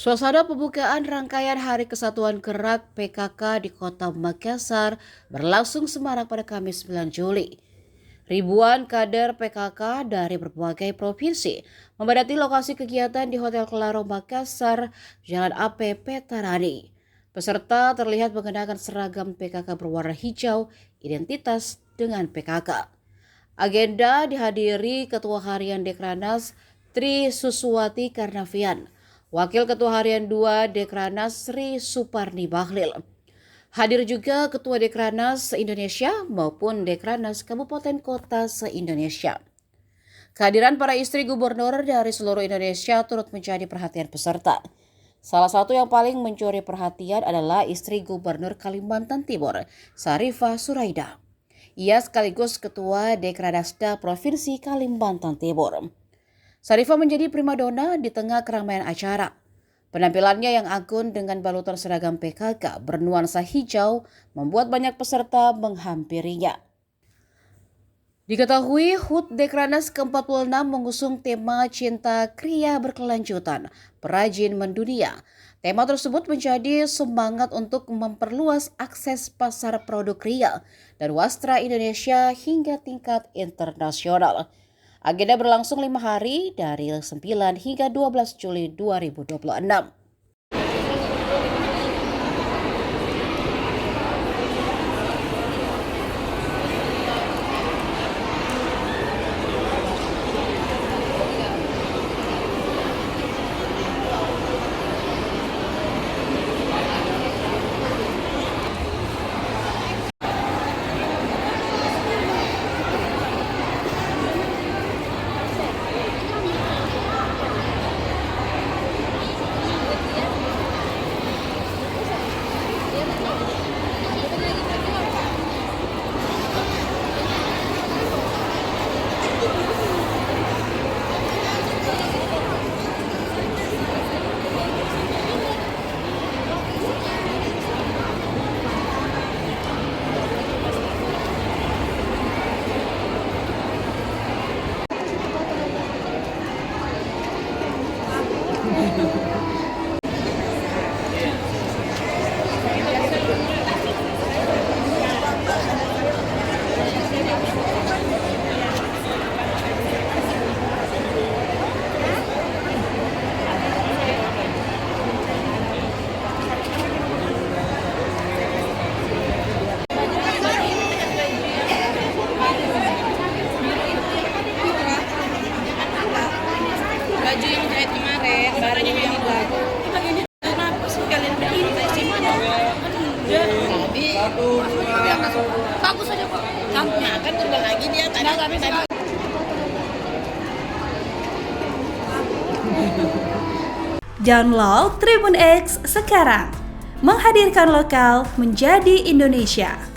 Suasana pembukaan rangkaian Hari Kesatuan Gerak PKK di Kota Makassar berlangsung semarak pada Kamis 9 Juli. Ribuan kader PKK dari berbagai provinsi memadati lokasi kegiatan di Hotel Claro Makassar, Jalan AP Petarani. Peserta terlihat mengenakan seragam PKK berwarna hijau, identitas dengan PKK. Agenda dihadiri Ketua Harian Dekranas Tri Suswati Karnavian, Wakil Ketua Harian 2 Dekranas Sri Suparni Bahlil. Hadir juga Ketua Dekranas se-Indonesia maupun Dekranas Kabupaten Kota se-Indonesia. Kehadiran para istri gubernur dari seluruh Indonesia turut menjadi perhatian peserta. Salah satu yang paling mencuri perhatian adalah istri Gubernur Kalimantan Timur, Sarifah Suraida. Ia sekaligus Ketua Dekranasda Provinsi Kalimantan Timur. Sarifah menjadi primadona di tengah keramaian acara. Penampilannya yang anggun dengan balutan seragam PKK bernuansa hijau membuat banyak peserta menghampirinya. Diketahui HUT Dekranas ke-46 mengusung tema Cinta Kria Berkelanjutan, Perajin Mendunia. Tema tersebut menjadi semangat untuk memperluas akses pasar produk kria dan wastra Indonesia hingga tingkat internasional. Agenda berlangsung 5 hari dari 9 hingga 12 Juli 2026. Baju yang jahit kemarin, barangnya yang hilang. Ini kenapa sih kalian begini? Bagus aja kok. Kampnya akan terbang lagi dia tadi. Download Tribun X sekarang, menghadirkan lokal menjadi Indonesia.